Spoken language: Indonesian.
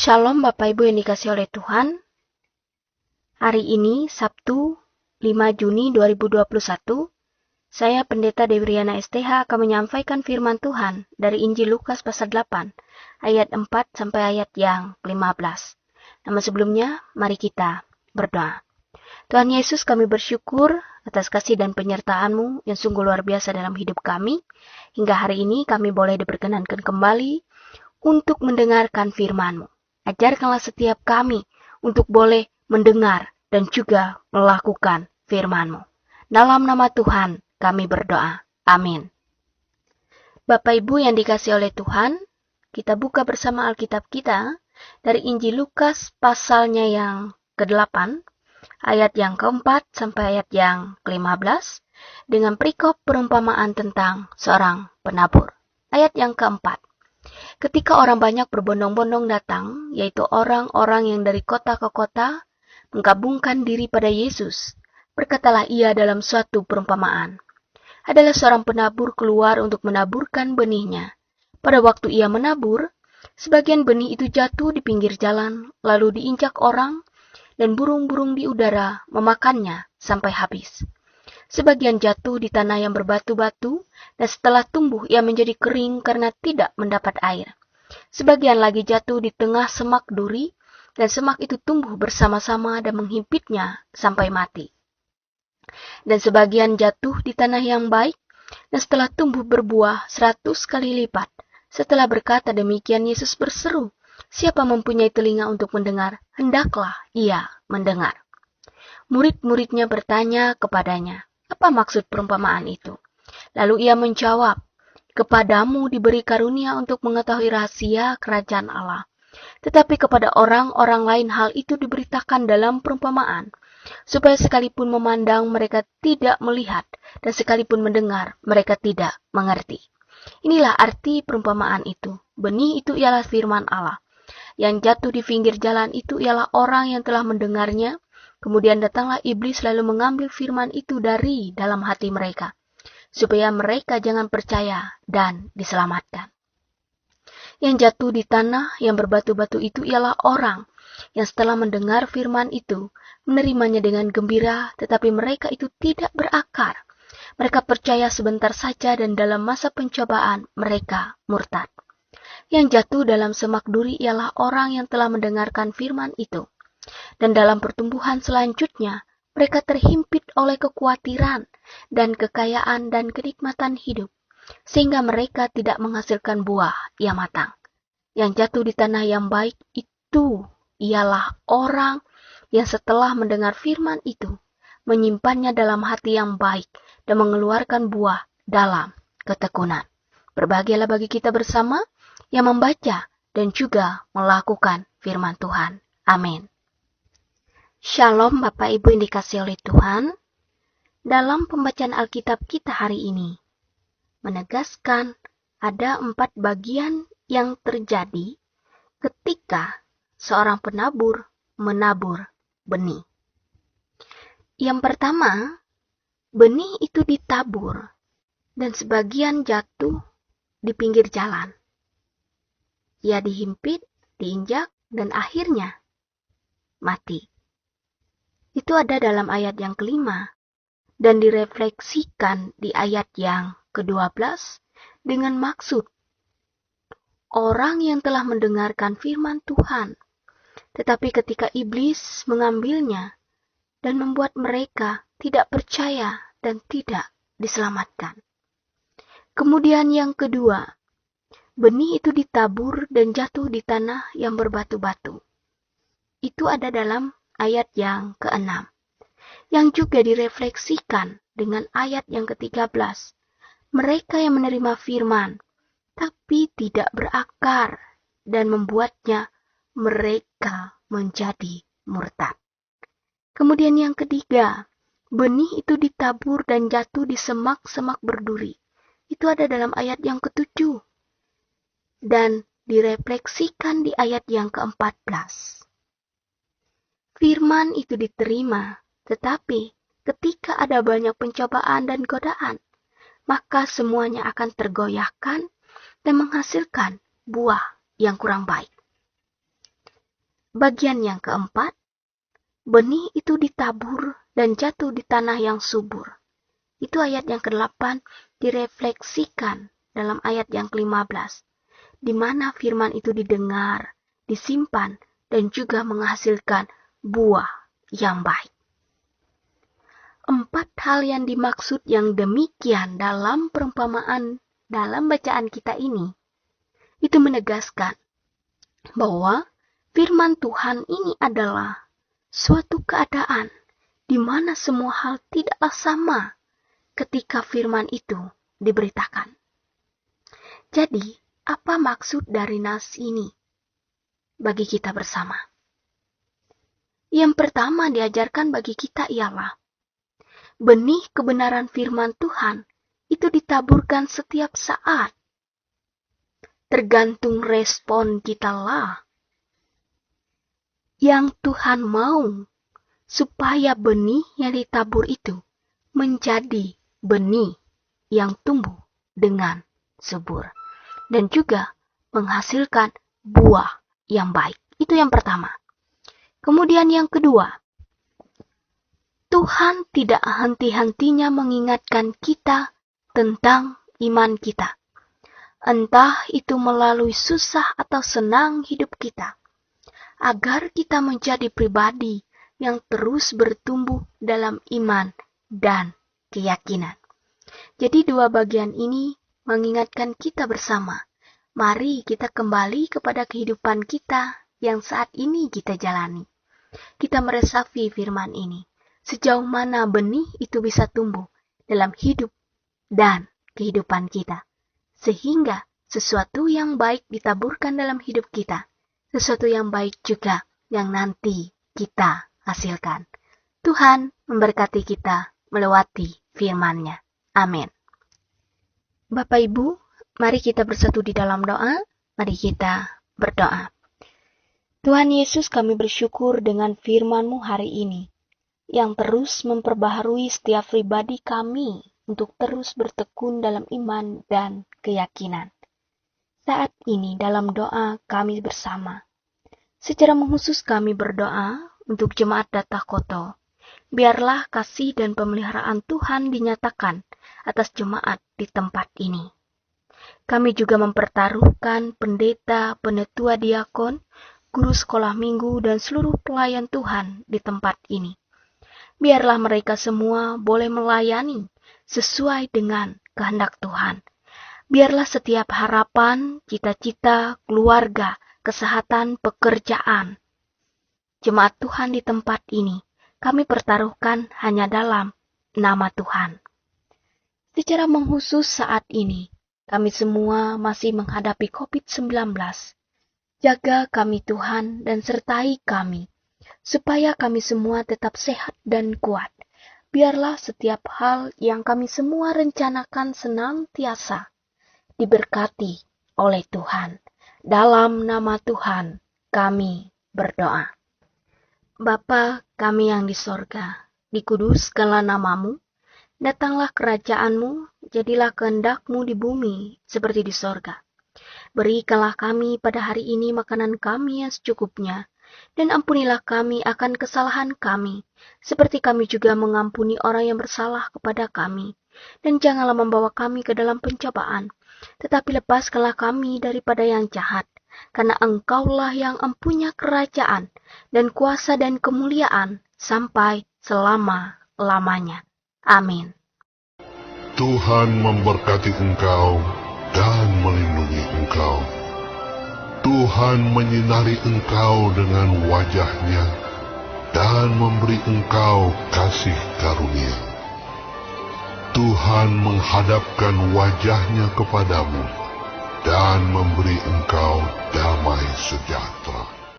Shalom Bapak Ibu yang dikasihi oleh Tuhan. Hari ini Sabtu 5 Juni 2021, saya Pendeta Debriana STH akan menyampaikan firman Tuhan dari Injil Lukas pasal 8 ayat 4 sampai ayat yang ke-15. Namun sebelumnya, mari kita berdoa. Tuhan Yesus, kami bersyukur atas kasih dan penyertaan-Mu yang sungguh luar biasa dalam hidup kami. Hingga hari ini kami boleh diperkenankan kembali untuk mendengarkan firman-Mu. Ajarkanlah setiap kami untuk boleh mendengar dan juga melakukan firman-Mu. Dalam nama Tuhan kami berdoa. Amin. Bapak Ibu yang dikasihi oleh Tuhan, kita buka bersama Alkitab kita dari Injil Lukas pasalnya yang ke-8, ayat yang ke-4 sampai ayat yang ke-15, dengan perikop perumpamaan tentang seorang penabur. Ayat yang ke-4. Ketika orang banyak berbondong-bondong datang, yaitu orang-orang yang dari kota ke kota, menggabungkan diri pada Yesus, berkatalah ia dalam suatu perumpamaan. Adalah seorang penabur keluar untuk menaburkan benihnya. Pada waktu ia menabur, sebagian benih itu jatuh di pinggir jalan, lalu diinjak orang, dan burung-burung di udara memakannya sampai habis. Sebagian jatuh di tanah yang berbatu-batu, dan setelah tumbuh ia menjadi kering karena tidak mendapat air. Sebagian lagi jatuh di tengah semak duri, dan semak itu tumbuh bersama-sama dan menghimpitnya sampai mati. Dan sebagian jatuh di tanah yang baik, dan setelah tumbuh berbuah 100 kali lipat. Setelah berkata demikian, Yesus berseru, "Siapa mempunyai telinga untuk mendengar, hendaklah ia mendengar." Murid-muridnya bertanya kepadanya, "Apa maksud perumpamaan itu?" Lalu ia menjawab, "Kepadamu diberi karunia untuk mengetahui rahasia kerajaan Allah. Tetapi kepada orang-orang lain hal itu diberitakan dalam perumpamaan, supaya sekalipun memandang mereka tidak melihat, dan sekalipun mendengar mereka tidak mengerti." Inilah arti perumpamaan itu. Benih itu ialah firman Allah. Yang jatuh di pinggir jalan itu ialah orang yang telah mendengarnya. Kemudian datanglah iblis lalu mengambil firman itu dari dalam hati mereka, supaya mereka jangan percaya dan diselamatkan. Yang jatuh di tanah yang berbatu-batu itu ialah orang yang setelah mendengar firman itu, menerimanya dengan gembira, tetapi mereka itu tidak berakar. Mereka percaya sebentar saja dan dalam masa pencobaan mereka murtad. Yang jatuh dalam semak duri ialah orang yang telah mendengarkan firman itu. Dan dalam pertumbuhan selanjutnya, mereka terhimpit oleh kekhawatiran dan kekayaan dan kenikmatan hidup, sehingga mereka tidak menghasilkan buah yang matang. Yang jatuh di tanah yang baik itu ialah orang yang setelah mendengar firman itu, menyimpannya dalam hati yang baik dan mengeluarkan buah dalam ketekunan. Berbahagialah bagi kita bersama yang membaca dan juga melakukan firman Tuhan. Amin. Shalom Bapak Ibu yang dikasihi oleh Tuhan. Dalam pembacaan Alkitab kita hari ini, menegaskan ada 4 bagian yang terjadi ketika seorang penabur menabur benih. Yang pertama, benih itu ditabur dan sebagian jatuh di pinggir jalan. Ia dihimpit, diinjak, dan akhirnya mati. Itu ada dalam ayat yang ke-5 dan direfleksikan di ayat yang ke-12 dengan maksud orang yang telah mendengarkan firman Tuhan, tetapi ketika iblis mengambilnya dan membuat mereka tidak percaya dan tidak diselamatkan. Kemudian yang kedua, benih itu ditabur dan jatuh di tanah yang berbatu-batu. Itu ada dalam ayat yang ke-6, yang juga direfleksikan dengan ayat yang ke-13. Mereka yang menerima firman, tapi tidak berakar dan membuatnya mereka menjadi murtad. Kemudian yang ketiga, benih itu ditabur dan jatuh di semak-semak berduri. Itu ada dalam ayat yang ke-7 dan direfleksikan di ayat yang ke-14. Firman itu diterima, tetapi ketika ada banyak pencobaan dan godaan, maka semuanya akan tergoyahkan dan menghasilkan buah yang kurang baik. Bagian yang keempat, benih itu ditabur dan jatuh di tanah yang subur. Itu ayat yang ke-8 direfleksikan dalam ayat yang ke-15, di mana firman itu didengar, disimpan, dan juga menghasilkan buah yang baik. 4 hal yang dimaksud yang demikian dalam perumpamaan dalam bacaan kita ini, itu menegaskan bahwa firman Tuhan ini adalah suatu keadaan di mana semua hal tidaklah sama ketika firman itu diberitakan. Jadi, apa maksud dari nas ini bagi kita bersama? Yang pertama diajarkan bagi kita ialah benih kebenaran firman Tuhan itu ditaburkan setiap saat. Tergantung respon kita lah yang Tuhan mau supaya benih yang ditabur itu menjadi benih yang tumbuh dengan subur dan juga menghasilkan buah yang baik. Itu yang pertama. Kemudian yang kedua, Tuhan tidak henti-hentinya mengingatkan kita tentang iman kita. Entah itu melalui susah atau senang hidup kita, agar kita menjadi pribadi yang terus bertumbuh dalam iman dan keyakinan. Jadi 2 bagian ini mengingatkan kita bersama. Mari kita kembali kepada kehidupan kita yang saat ini kita jalani. Kita meresapi firman ini. Sejauh mana benih itu bisa tumbuh dalam hidup dan kehidupan kita. Sehingga sesuatu yang baik ditaburkan dalam hidup kita. Sesuatu yang baik juga yang nanti kita hasilkan. Tuhan memberkati kita melewati firman-Nya. Amin. Bapak Ibu, mari kita bersatu di dalam doa. Mari kita berdoa. Tuhan Yesus, kami bersyukur dengan firman-Mu hari ini, yang terus memperbaharui setiap pribadi kami untuk terus bertekun dalam iman dan keyakinan. Saat ini dalam doa kami bersama, secara khusus kami berdoa untuk jemaat Datah Koto. Biarlah kasih dan pemeliharaan Tuhan dinyatakan atas jemaat di tempat ini. Kami juga mempertaruhkan pendeta, penetua diakon, guru sekolah minggu, dan seluruh pelayan Tuhan di tempat ini. Biarlah mereka semua boleh melayani sesuai dengan kehendak Tuhan. Biarlah setiap harapan, cita-cita, keluarga, kesehatan, pekerjaan, jemaat Tuhan di tempat ini, kami pertaruhkan hanya dalam nama Tuhan. Secara mengkhusus saat ini, kami semua masih menghadapi COVID-19. Jaga kami Tuhan dan sertai kami, supaya kami semua tetap sehat dan kuat. Biarlah setiap hal yang kami semua rencanakan senantiasa diberkati oleh Tuhan. Dalam nama Tuhan kami berdoa. Bapa kami yang di sorga, dikuduskanlah namamu, datanglah kerajaan-Mu, jadilah kehendak-Mu di bumi seperti di sorga. Berikanlah kami pada hari ini makanan kami yang secukupnya, dan ampunilah kami akan kesalahan kami, seperti kami juga mengampuni orang yang bersalah kepada kami. Dan janganlah membawa kami ke dalam pencobaan, tetapi lepaskanlah kami daripada yang jahat, karena Engkaulah yang empunya kerajaan, dan kuasa dan kemuliaan, sampai selama-lamanya. Amin. Tuhan memberkati engkau dan melindungi engkau. Tuhan menyinari engkau dengan wajah-Nya dan memberi engkau kasih karunia. Tuhan menghadapkan wajah-Nya kepadamu dan memberi engkau damai sejahtera.